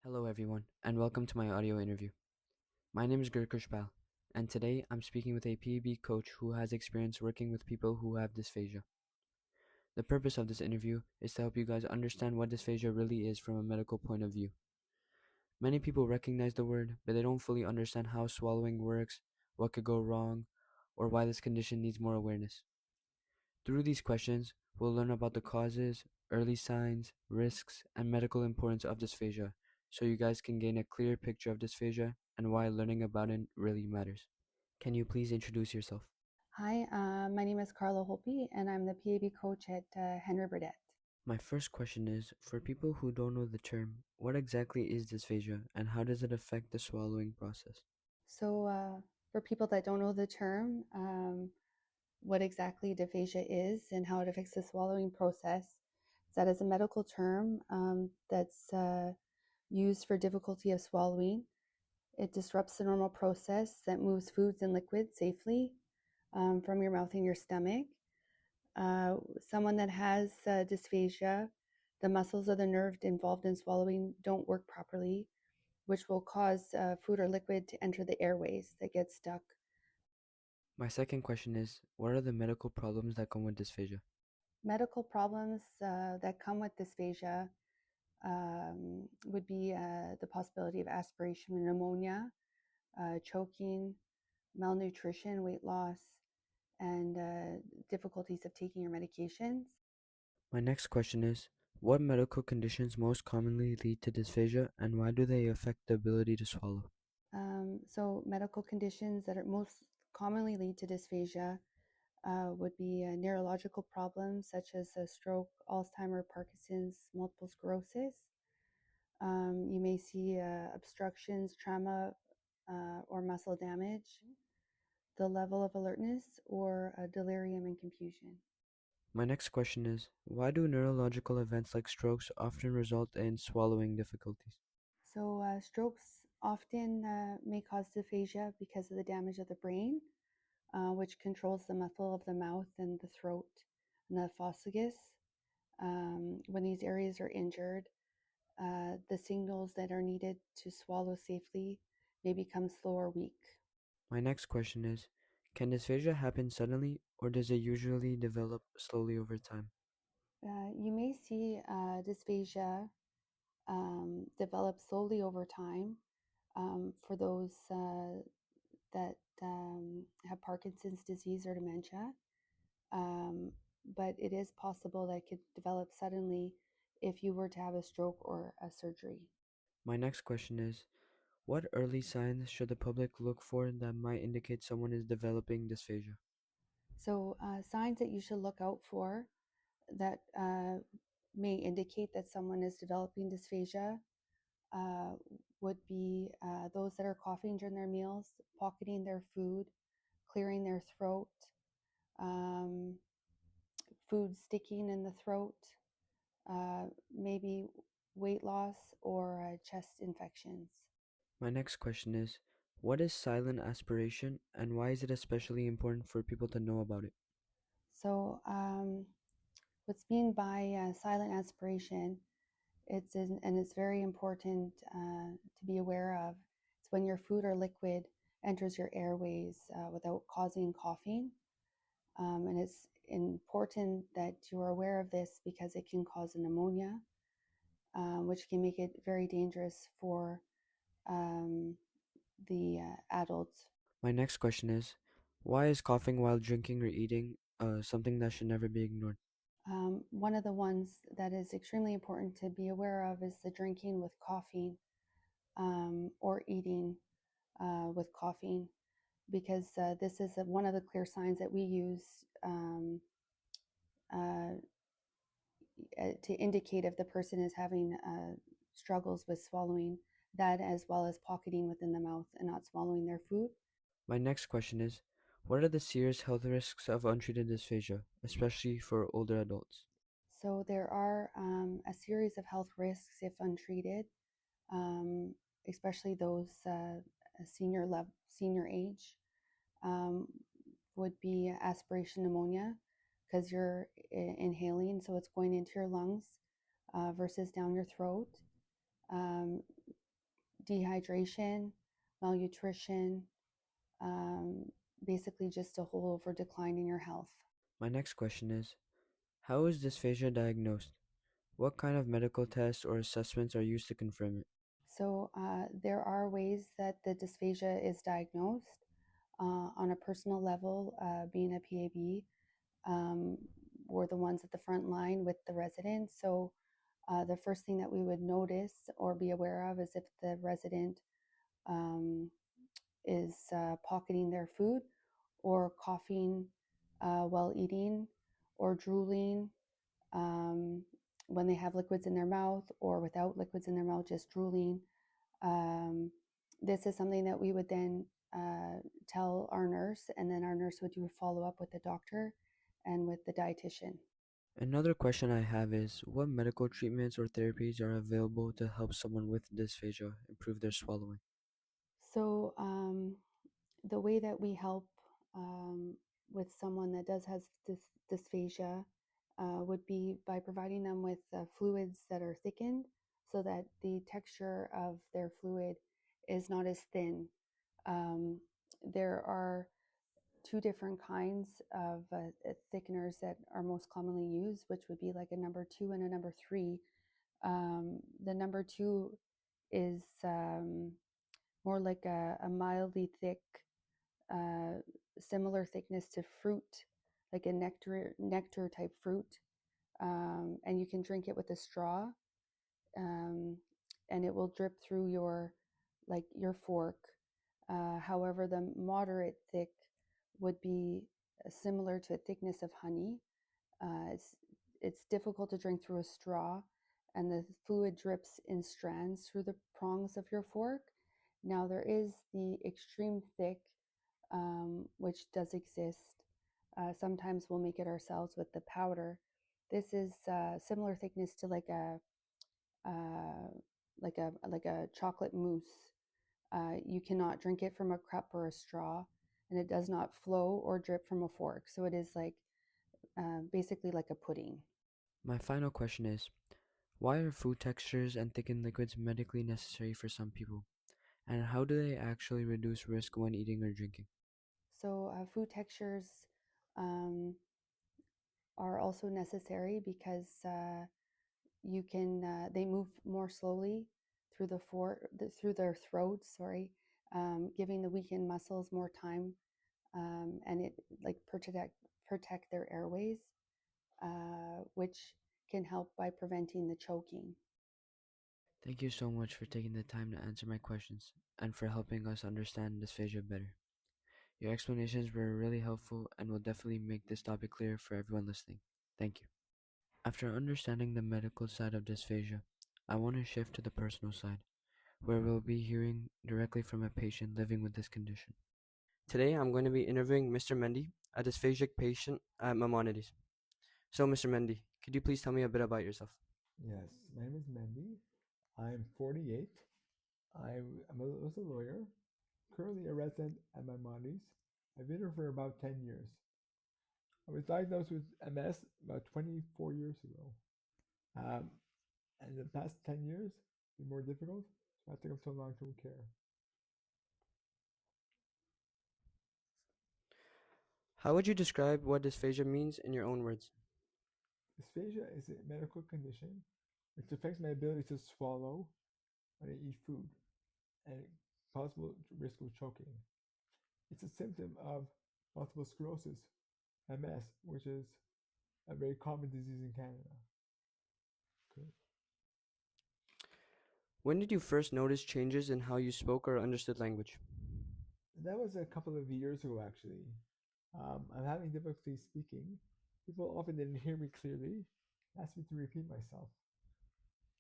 Hello, everyone, and welcome to my audio interview. My name is Gurkrish, and today I'm speaking with a PEB coach who has experience working with people who have dysphagia. The purpose of this interview is to help you guys understand what dysphagia really is from a medical point of view. Many people recognize the word, but they don't fully understand how swallowing works, what could go wrong, or why this condition needs more awareness. Through these questions, we'll learn about the causes, early signs, risks, and medical importance of dysphagia, so you guys can gain a clear picture of dysphagia and why learning about it really matters. Can you please introduce yourself? Hi, my name is Carla Holpe, and I'm the PAB coach at Henry Burdett. My first question is, for people who don't know the term, what exactly is dysphagia and how does it affect the swallowing process? For people that don't know the term, what exactly dysphagia is and how it affects the swallowing process, that is a medical term that's used for difficulty of swallowing. It disrupts the normal process that moves foods and liquids safely from your mouth and your stomach. Someone that has dysphagia, the muscles of the nerve involved in swallowing don't work properly, which will cause food or liquid to enter the airways that get stuck. My second question is, what are the medical problems that come with dysphagia? Medical problems that come with dysphagia would be the possibility of aspiration and pneumonia, choking, malnutrition, weight loss, and difficulties of taking your medications. My next question is, what medical conditions most commonly lead to dysphagia and why do they affect the ability to swallow? So, medical conditions that are most commonly lead to dysphagia would be neurological problems such as stroke, Alzheimer, Parkinson's, multiple sclerosis. You may see obstructions, trauma, or muscle damage, the level of alertness, or delirium and confusion. My next question is, why do neurological events like strokes often result in swallowing difficulties? Strokes often may cause dysphagia because of the damage of the brain, which controls the muscle of the mouth and the throat and the esophagus. When these areas are injured, the signals that are needed to swallow safely may become slow or weak. My next question is, can dysphagia happen suddenly or does it usually develop slowly over time? You may see dysphagia develop slowly over time for those that have Parkinson's disease or dementia, um, but it is possible that it could develop suddenly if you were to have a stroke or a surgery. My next question is, what early signs should the public look for that might indicate someone is developing dysphagia? Signs that you should look out for that may indicate that someone is developing dysphagia uh, would be those that are coughing during their meals, pocketing their food, clearing their throat, um, food sticking in the throat, uh, maybe weight loss or chest infections. My next question is, what is silent aspiration and why is it especially important for people to know about it? So, what's mean by silent aspiration? And it's very important to be aware of. It's when your food or liquid enters your airways without causing coughing, and it's important that you are aware of this because it can cause a pneumonia, which can make it very dangerous for um, the adults. My next question is, why is coughing while drinking or eating something that should never be ignored? One of the ones that is extremely important to be aware of is the drinking with coughing or eating with coughing, because this is one of the clear signs that we use uh, to indicate if the person is having struggles with swallowing, that as well as pocketing within the mouth and not swallowing their food. My next question is, what are the serious health risks of untreated dysphagia, especially for older adults? So there are a series of health risks if untreated, um, especially those senior age, um, would be aspiration pneumonia because you're inhaling, so it's going into your lungs versus down your throat. Um, dehydration, malnutrition, um, basically just a whole over decline in your health. My next question is, how is dysphagia diagnosed? What kind of medical tests or assessments are used to confirm it? So there are ways that the dysphagia is diagnosed. On a personal level, being a PAB, um, we're the ones at the front line with the residents. So the first thing that we would notice or be aware of is if the resident um, is pocketing their food or coughing while eating or drooling um, when they have liquids in their mouth or without liquids in their mouth, just drooling. Um, this is something that we would then tell our nurse, and then our nurse would do a follow up with the doctor and with the dietitian. Another question I have is, what medical treatments or therapies are available to help someone with dysphagia improve their swallowing? So, the way that we help with someone that does has dysphagia would be by providing them with fluids that are thickened so that the texture of their fluid is not as thin. Um, there are two different kinds of thickeners that are most commonly used, which would be like a number 2 and a number 3. The number 2 is more like a mildly thick, uh, similar thickness to fruit, like a nectar type fruit, and you can drink it with a straw, um, and it will drip through your fork. However, the moderate thick would be similar to a thickness of honey. It's difficult to drink through a straw, and the fluid drips in strands through the prongs of your fork. Now there is the extreme thick, which does exist. Sometimes we'll make it ourselves with the powder. This is similar thickness to uh, like a chocolate mousse. You cannot drink it from a cup or a straw, and it does not flow or drip from a fork. So it is like basically like a pudding. My final question is, why are food textures and thickened liquids medically necessary for some people? And how do they actually reduce risk when eating or drinking? So food textures um, are also necessary because they move more slowly through their throat. Sorry, giving the weakened muscles more time, and it like protect their airways, which can help by preventing the choking. Thank you so much for taking the time to answer my questions and for helping us understand dysphagia better. Your explanations were really helpful and will definitely make this topic clear for everyone listening. Thank you. After understanding the medical side of dysphagia, I want to shift to the personal side, where we'll be hearing directly from a patient living with this condition. Today, I'm going to be interviewing Mr. Mendy, a dysphagic patient at Maimonides. So, Mr. Mendy, could you please tell me a bit about yourself? Yes, my name is Mendy. I'm 48. Was a lawyer, currently a resident at Maimonides. I've been here for about 10 years. I was diagnosed with MS about 24 years ago. Um, and the past 10 years have been more difficult, so I think I'm still long-term care. How would you describe what dysphagia means in your own words? Dysphagia is a medical condition which affects my ability to swallow when I eat food and possible risk of choking. It's a symptom of multiple sclerosis, MS, which is a very common disease in Canada. Okay. When did you first notice changes in how you spoke or understood language? That was a couple of years ago, actually. I'm having difficulty speaking. People often didn't hear me clearly, asked me to repeat myself.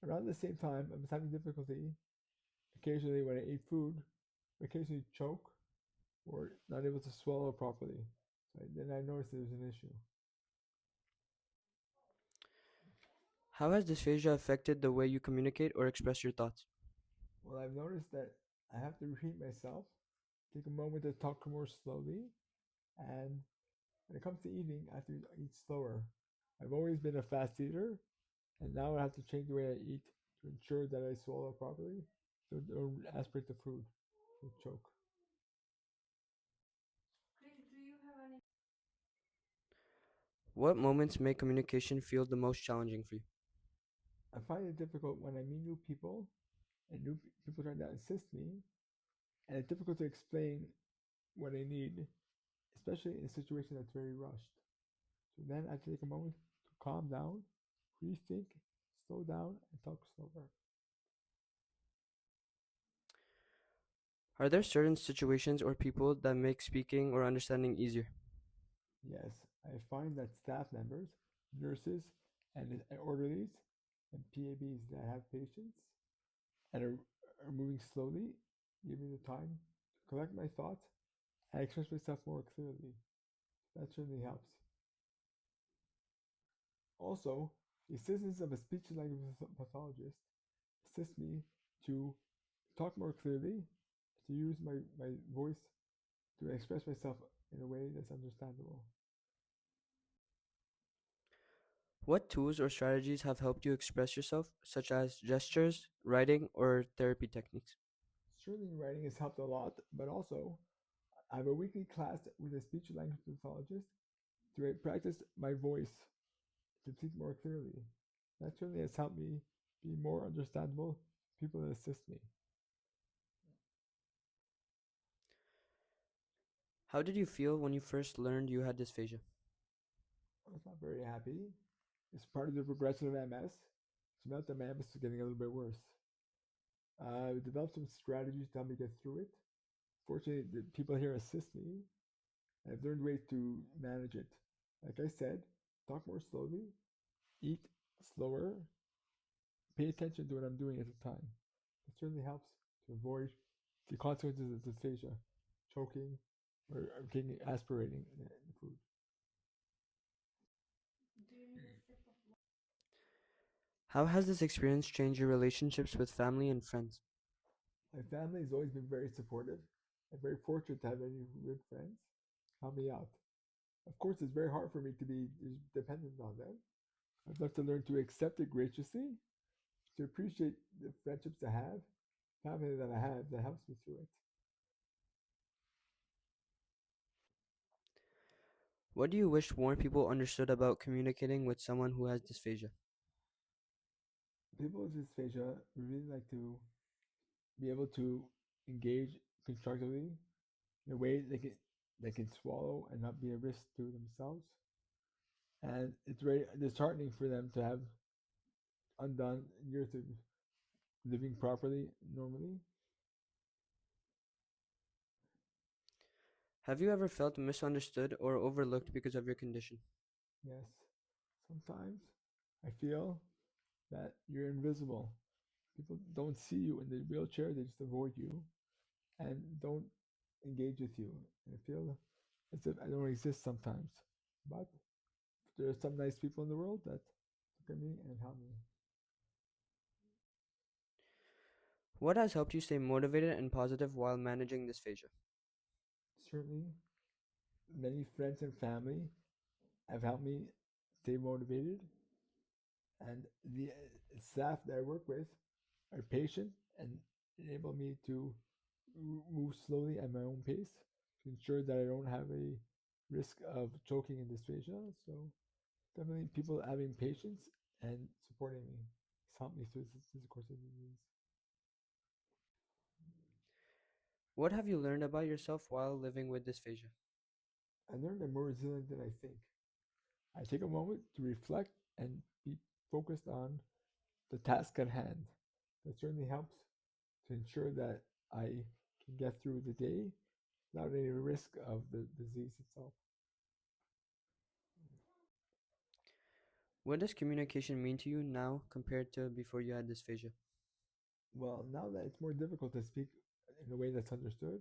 Around the same time, I was having difficulty occasionally when I ate food, occasionally choke or not able to swallow properly. So then I noticed there was an issue. How has dysphagia affected the way you communicate or express your thoughts? Well, I've noticed that I have to repeat myself, take a moment to talk more slowly, and when it comes to eating, I have to eat slower. I've always been a fast eater, and now I have to change the way I eat to ensure that I swallow properly. don't aspirate the food, they choke. What moments make communication feel the most challenging for you? I find it difficult when I meet new people and people trying to assist me, and it's difficult to explain what I need, especially in a situation that's very rushed. So then I take a moment to calm down, rethink, slow down, and talk slower. Are there certain situations or people that make speaking or understanding easier? Yes, I find that staff members, nurses, and orderlies, and PABs that have patience and are moving slowly give me the time to collect my thoughts and express myself more clearly. That certainly helps. Also, the assistance of a speech language pathologist assists me to talk more clearly, to use my voice to express myself in a way that's understandable. What tools or strategies have helped you express yourself, such as gestures, writing, or therapy techniques? Certainly, writing has helped a lot, but also I have a weekly class with a speech language pathologist to practice my voice to speak more clearly. That certainly has helped me be more understandable to people that assist me. How did you feel when you first learned you had dysphagia? I was not very happy. It's part of the progression of MS. So now that my MS is getting a little bit worse. I developed some strategies to help me get through it. Fortunately, the people here assist me. I've learned ways to manage it. Like I said, talk more slowly, eat slower, pay attention to what I'm doing at the time. It certainly helps to avoid the consequences of dysphagia, choking, or taking aspirating the food. How has this experience changed your relationships with family and friends? My family has always been very supportive. I'm very fortunate to have many good friends help me out. Of course, it's very hard for me to be dependent on them. I'd love to learn to accept it graciously, to appreciate the friendships I have, family that I have that helps me through it. What do you wish more people understood about communicating with someone who has dysphagia? People with dysphagia would really like to be able to engage constructively in a way they can swallow and not be a risk to themselves. And it's very disheartening for them to have undone years of living properly, normally. Have you ever felt misunderstood or overlooked because of your condition? Yes, sometimes I feel that you're invisible. People don't see you in the wheelchair, they just avoid you and don't engage with you. I feel as if I don't exist sometimes. But there are some nice people in the world that look at me and help me. What has helped you stay motivated and positive while managing dysphagia? Certainly, many friends and family have helped me stay motivated, and the staff that I work with are patient and enable me to move slowly at my own pace to ensure that I don't have a risk of choking in dysphagia. So definitely people having patience and supporting me has helped me through this course of disease. What have you learned about yourself while living with dysphagia? I learned I'm more resilient than I think. I take a moment to reflect and be focused on the task at hand. That certainly helps to ensure that I can get through the day without any risk of the disease itself. What does communication mean to you now compared to before you had dysphagia? Well, now that it's more difficult to speak in a way that's understood,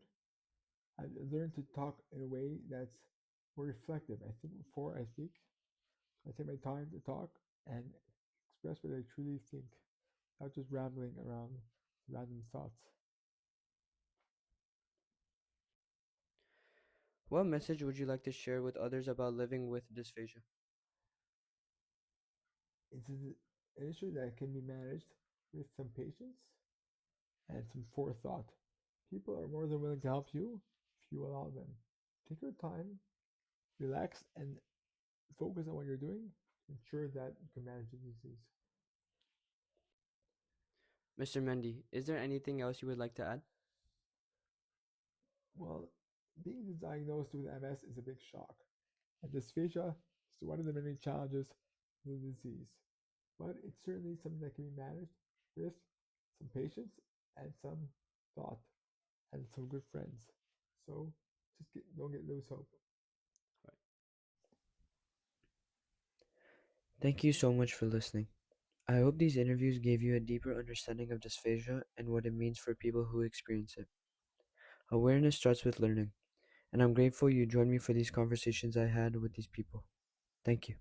I've learned to talk in a way that's more reflective. I think before I speak, I take my time to talk and express what I truly think, not just rambling around random thoughts. What message would you like to share with others about living with dysphagia? It's an issue that can be managed with some patience and some forethought. People are more than willing to help you if you allow them. Take your time, relax, and focus on what you're doing to ensure that you can manage the disease. Mr. Mendy, is there anything else you would like to add? Well, being diagnosed with MS is a big shock, and dysphagia is one of the many challenges of the disease. But it's certainly something that can be managed with some patience and some thought and some good friends. So don't lose hope. Thank you so much for listening. I hope these interviews gave you a deeper understanding of dysphagia and what it means for people who experience it. Awareness starts with learning, and I'm grateful you joined me for these conversations I had with these people. Thank you.